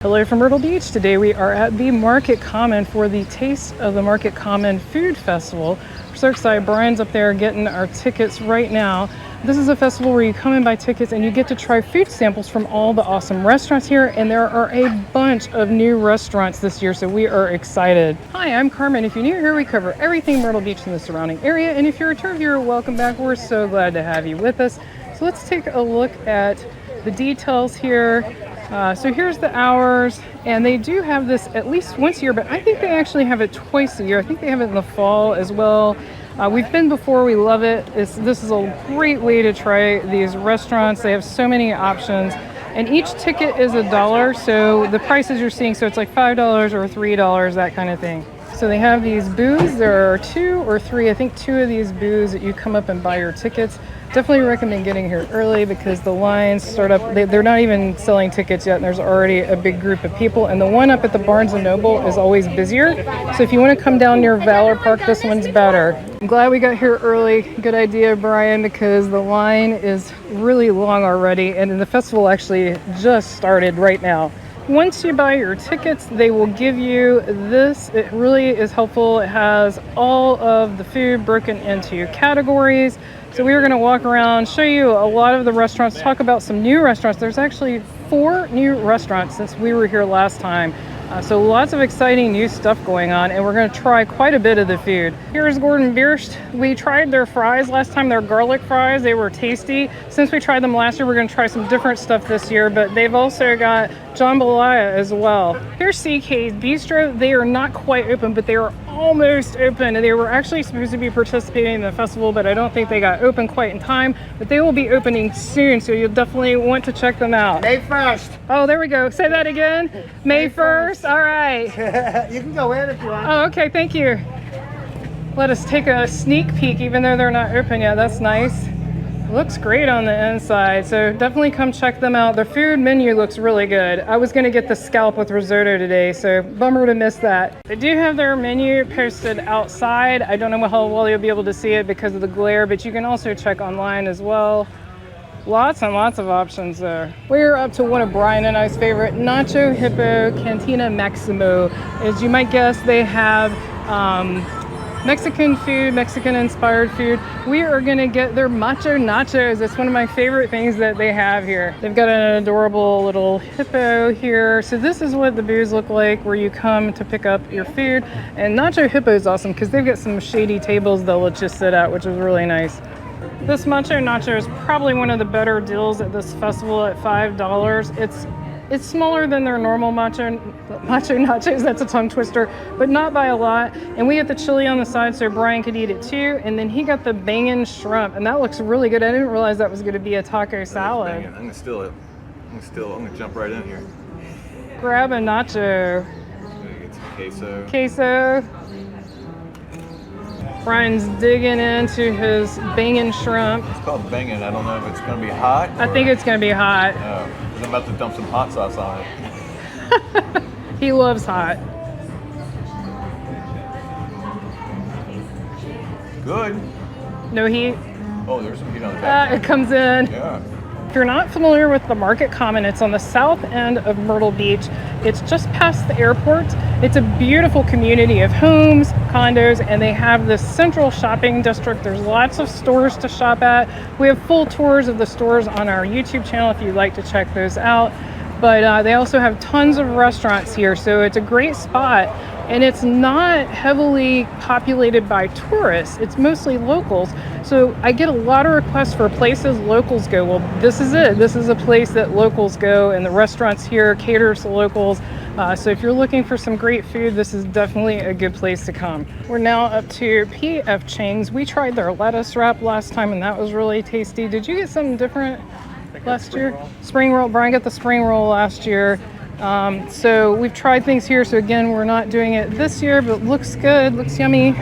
Hello from Myrtle Beach. Today we are at the Market Common for the Taste of the Market Common Food Festival. We're so excited. Brian's up there getting our tickets right now. This is a festival where you come and buy tickets and you get to try food samples from all the awesome restaurants here, and there are a bunch of new restaurants this year, so we are excited. Hi, I'm Carmen. If you're new here, we cover everything Myrtle Beach and the surrounding area, and if you're a return viewer, welcome back. We're so glad to have you with us. So let's take a look at the details here. So here's the hours, and they do have this at least once a year, but I think they actually have it twice a year. I think they have it in the fall as well. We've been before, we love it. This is a great way to try these restaurants. They have so many options, and each ticket is $1, so the prices you're seeing, so it's like $5 or $3, that kind of thing. So they have these booths. There are 2 or 3, I think 2 of these booths that you come up and buy your tickets. Definitely recommend getting here early because the lines start up. They're not even selling tickets yet, and there's already a big group of people. And the one up at the Barnes & Noble is always busier. So if you want to come down near Valor Park, this one's better. I'm glad we got here early. Good idea, Brian, because the line is really long already, and the festival actually just started right now. Once you buy your tickets, they will give you this. It really is helpful. It has all of the food broken into categories. So we are going to walk around, show you a lot of the restaurants, talk about some new restaurants. There's actually 4 new restaurants since we were here last time. So lots of exciting new stuff going on, and we're going to try quite a bit of the food. Here's Gordon Bierst. We tried their fries last time, their garlic fries. They were tasty. Since we tried them last year, we're going to try some different stuff this year, but they've also got jambalaya as well. Here's CK's Bistro. They are not quite open, but they are almost open. They were actually supposed to be participating in the festival, but I don't think they got open quite in time, but they will be opening soon, so you'll definitely want to check them out. May 1st. Oh, there we go. Say that again. May 1st. All right. You can go in if you want. Oh, okay. Thank you. Let us take a sneak peek, even though they're not open yet. That's nice. Looks great on the inside, so definitely come check them out. Their food menu looks really good. I was going to get the scalp with risotto today, so bummer to miss that. They do have their menu posted outside. I don't know how well you'll be able to see it because of the glare, but you can also check online as well. Lots and lots of options there. We're up to one of Brian and I's favorite, Nacho Hippo Cantina Maximo. As you might guess, they have Mexican food, Mexican-inspired food. We are gonna get their macho nachos. It's one of my favorite things that they have here. They've got an adorable little hippo here. So this is what the booths look like where you come to pick up your food. And Nacho Hippo is awesome because they've got some shady tables they'll let you sit at, which is really nice. This macho nacho is probably one of the better deals at this festival at $5. It's smaller than their normal macho nachos, that's a tongue twister, but not by a lot. And we got the chili on the side so Brian could eat it too. And then he got the bangin' shrimp, and that looks really good. I didn't realize that was gonna be a taco salad. I'm gonna steal it. I'm gonna jump right in here. Grab a nacho. I'm gonna get some queso. Queso. Brian's digging into his bangin' shrimp. It's called bangin'. I don't know if it's gonna be hot. I think it's gonna be hot. I'm about to dump some hot sauce on it. He loves hot. Good. No heat. Oh, there's some heat on the back. It comes in. Yeah. If you're not familiar with the Market Common, it's on the south end of Myrtle Beach. It's just past the airport. It's a beautiful community of homes, condos, and they have this central shopping district. There's lots of stores to shop at. We have full tours of the stores on our YouTube channel if you'd like to check those out. But they also have tons of restaurants here, so it's a great spot. And it's not heavily populated by tourists. It's mostly locals. So I get a lot of requests for places locals go. Well, this is it. This is a place that locals go, and the restaurants here cater to locals. So if you're looking for some great food, this is definitely a good place to come. We're now up to P.F. Chang's. We tried their lettuce wrap last time, and that was really tasty. Did you get something different last year? Spring roll. Brian got the spring roll last year. So we've tried things here. So again, we're not doing it this year, but looks good, looks yummy.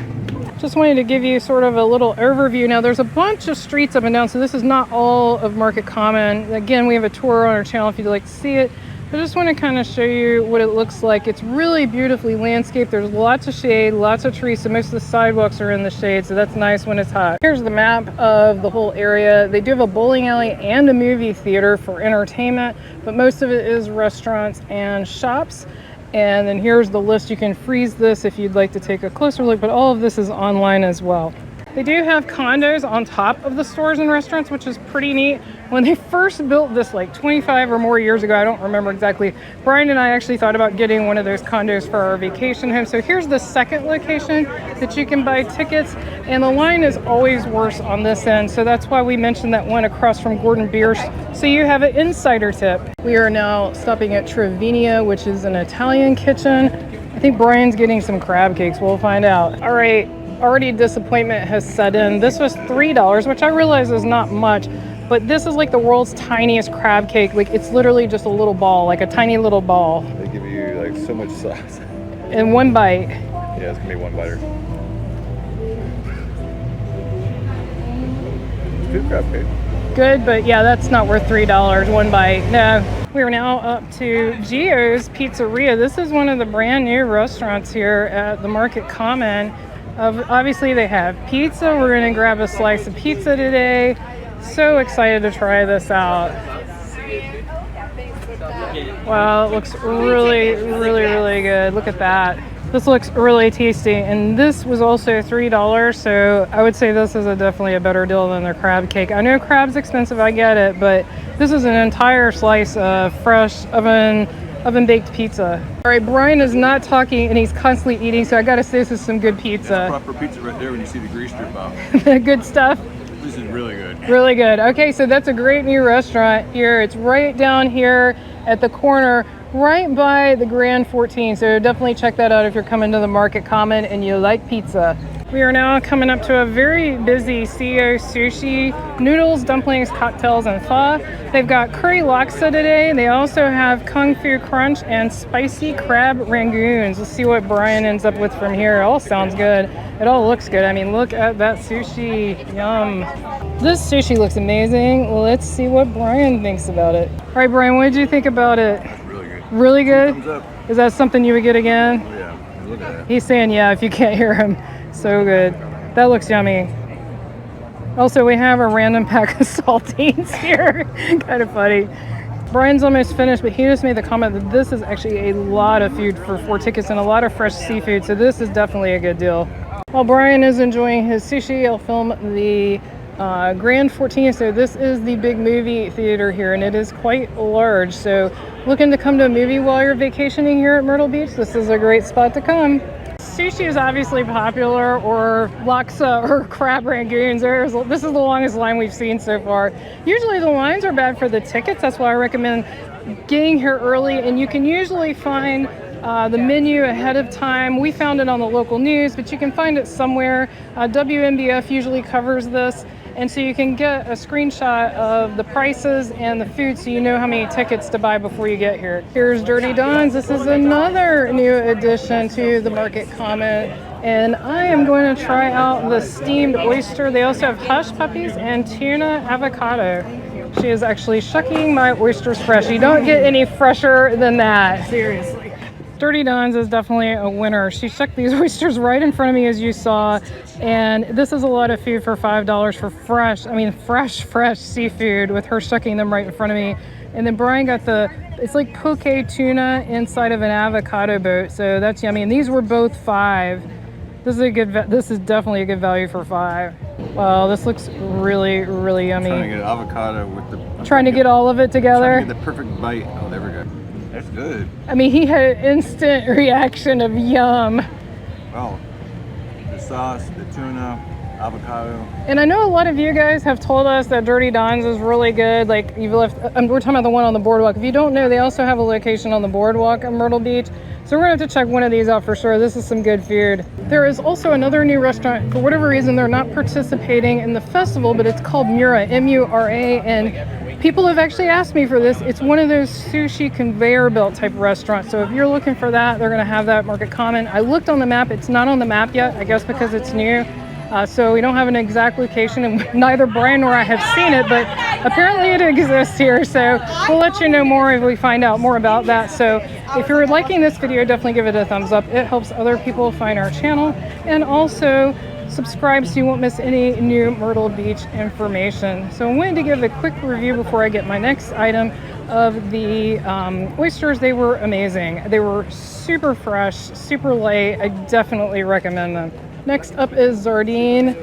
Just wanted to give you sort of a little overview. Now there's a bunch of streets up and down, so this is not all of Market Common. Again, we have a tour on our channel if you'd like to see it. I just want to kind of show you what it looks like. It's really beautifully landscaped. There's lots of shade, lots of trees, so most of the sidewalks are in the shade, so that's nice when it's hot. Here's the map of the whole area. They do have a bowling alley and a movie theater for entertainment, but most of it is restaurants and shops. And then here's the list. You can freeze this if you'd like to take a closer look, but all of this is online as well. They do have condos on top of the stores and restaurants, which is pretty neat. When they first built this like 25 or more years ago, I don't remember exactly, Brian and I actually thought about getting one of those condos for our vacation home. So here's the second location that you can buy tickets, and the line is always worse on this end. So that's why we mentioned that one across from Gordon Biersch. So you have an insider tip. We are now stopping at Trevinia, which is an Italian kitchen. I think Brian's getting some crab cakes. We'll find out. All right. Already disappointment has set in. This was $3, which I realize is not much, but this is like the world's tiniest crab cake. Like it's literally just a little ball, like a tiny little ball. They give you like so much sauce. In one bite. Yeah, it's gonna be one biter. It's good crab cake. Good, but yeah, that's not worth $3, one bite. No. We are now up to Gios Pizzaria. This is one of the brand new restaurants here at the Market Common. Obviously they have pizza. We're gonna grab a slice of pizza today. So excited to try this out. Wow, it looks really, really, really good. Look at that. This looks really tasty, and this was also $3, so I would say this is definitely a better deal than their crab cake. I know crab's expensive, I get it, but this is an entire slice of fresh oven-baked pizza. All right, Brian is not talking, and he's constantly eating, so I gotta say this is some good pizza. That's proper pizza right there when you see the grease drip out. The good stuff. This is really good. Really good. Okay, so that's a great new restaurant here. It's right down here at the corner, right by the Grand 14. So definitely check that out if you're coming to the Market Common and you like pizza. We are now coming up to a very busy CEO Sushi, noodles, dumplings, cocktails, and pho. They've got curry laksa today. They also have Kung Fu Crunch and spicy crab rangoons. Let's see what Brian ends up with from here. It all sounds good. It all looks good. I mean, look at that sushi. Yum. This sushi looks amazing. Let's see what Brian thinks about it. All right, Brian, what did you think about it? Really good. Really good? Thumbs up. Is that something you would get again? Oh yeah. Look at that. He's saying yeah if you can't hear him. So good. That looks yummy. Also, we have a random pack of saltines here. Kind of funny. Brian's almost finished, but he just made the comment that this is actually a lot of food for 4 tickets and a lot of fresh seafood. So this is definitely a good deal. While Brian is enjoying his sushi, I'll film the Grand 14. So this is the big movie theater here, and it is quite large. So looking to come to a movie while you're vacationing here at Myrtle Beach, this is a great spot to come. Sushi is obviously popular, or laksa or crab rangoons. This is the longest line we've seen so far. Usually the lines are bad for the tickets. That's why I recommend getting here early, and you can usually find the menu ahead of time. We found it on the local news, but you can find it somewhere. WNBF usually covers this, and so you can get a screenshot of the prices and the food so you know how many tickets to buy before you get here. Here's Dirty Don's. This is another new addition to the Market Common, and I am going to try out the steamed oyster. They also have hush puppies and tuna avocado. She is actually shucking my oysters fresh. You don't get any fresher than that. Seriously. Dirty Don's is definitely a winner. She shucked these oysters right in front of me, as you saw, and this is a lot of food for $5 for fresh seafood, with her shucking them right in front of me. And then Brian got it's like poke tuna inside of an avocado boat, so that's yummy. And these were both $5. This is definitely a good value for $5. Wow, this looks really, really yummy. Trying to get avocado with the. Trying to get all of it together. Trying to get the perfect bite. Oh, there we go. That's good. I mean, he had an instant reaction of yum. Wow. The sauce, the tuna, avocado. And I know a lot of you guys have told us that Dirty Don's is really good. Like, we're talking about the one on the boardwalk. If you don't know, they also have a location on the boardwalk at Myrtle Beach. So we're gonna have to check one of these out for sure. This is some good food. There is also another new restaurant. For whatever reason, they're not participating in the festival, but it's called Mura, M-U-R-A, and people have actually asked me for this. It's one of those sushi conveyor belt type restaurants. So if you're looking for that, they're gonna have that at Market Common. I looked on the map. It's not on the map yet, I guess because it's new. So we don't have an exact location, and neither Brian nor I have seen it, but Apparently it exists here, so we'll let you know more if we find out more about that. So if you're liking this video, definitely give it a thumbs up. It helps other people find our channel, and also subscribe so you won't miss any new Myrtle Beach information. So I wanted to give a quick review before I get my next item of the oysters. They were amazing. They were super fresh, super light. I definitely recommend them. Next up is sardine.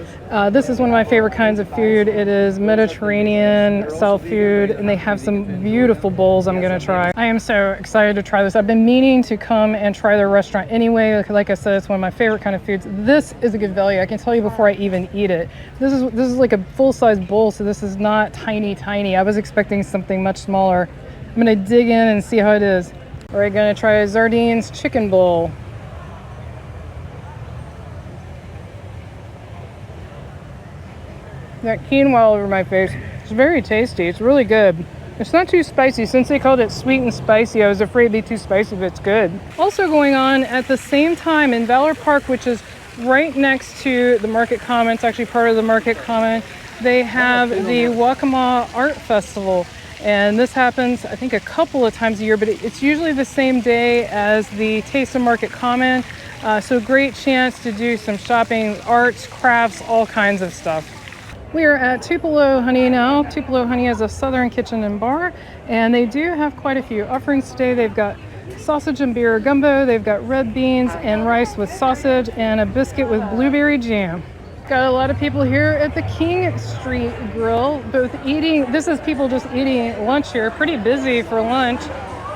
This is one of my favorite kinds of food. It is Mediterranean style food, and they have some beautiful bowls I'm gonna try. I am so excited to try this. I've been meaning to come and try their restaurant anyway. Like I said, it's one of my favorite kind of foods. This is a good value. I can tell you before I even eat it. This is like a full-size bowl, so this is not tiny. I was expecting something much smaller. I'm gonna dig in and see how it is. All right, gonna try a sardines chicken bowl. That quinoa over my face. It's very tasty. It's really good. It's not too spicy. Since they called it sweet and spicy, I was afraid it'd be too spicy, but it's good. Also going on at the same time in Valor Park, which is right next to the Market Common, it's actually part of the Market Common, they have the Waccamaw Art Festival. And this happens, I think, a couple of times a year, but it's usually the same day as the Taste of Market Common. So great chance to do some shopping, arts, crafts, all kinds of stuff. We are at Tupelo Honey now. Tupelo Honey is a southern kitchen and bar, and they do have quite a few offerings today. They've got sausage and beer gumbo, they've got red beans and rice with sausage, and a biscuit with blueberry jam. Got a lot of people here at the King Street Grill, both eating. This is people just eating lunch here, pretty busy for lunch.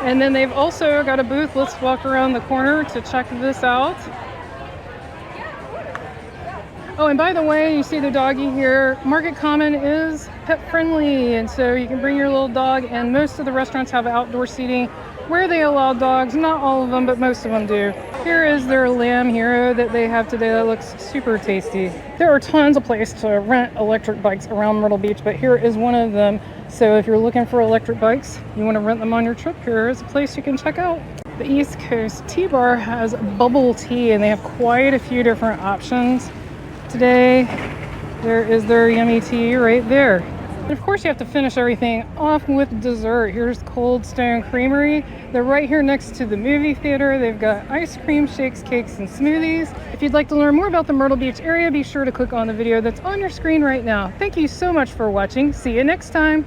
And then they've also got a booth. Let's walk around the corner to check this out. Oh, and by the way, you see the doggy here. Market Common is pet friendly, and so you can bring your little dog, and most of the restaurants have outdoor seating where they allow dogs. Not all of them, but most of them do. Here is their lamb hero that they have today that looks super tasty. There are tons of places to rent electric bikes around Myrtle Beach, but here is one of them. So if you're looking for electric bikes, you want to rent them on your trip, here is a place you can check out. The East Coast Tea Bar has bubble tea, and they have quite a few different options. Today, there is their yummy tea right there. And of course, you have to finish everything off with dessert. Here's Cold Stone Creamery. They're right here next to the movie theater. They've got ice cream, shakes, cakes, and smoothies. If you'd like to learn more about the Myrtle Beach area, be sure to click on the video that's on your screen right now. Thank you so much for watching. See you next time.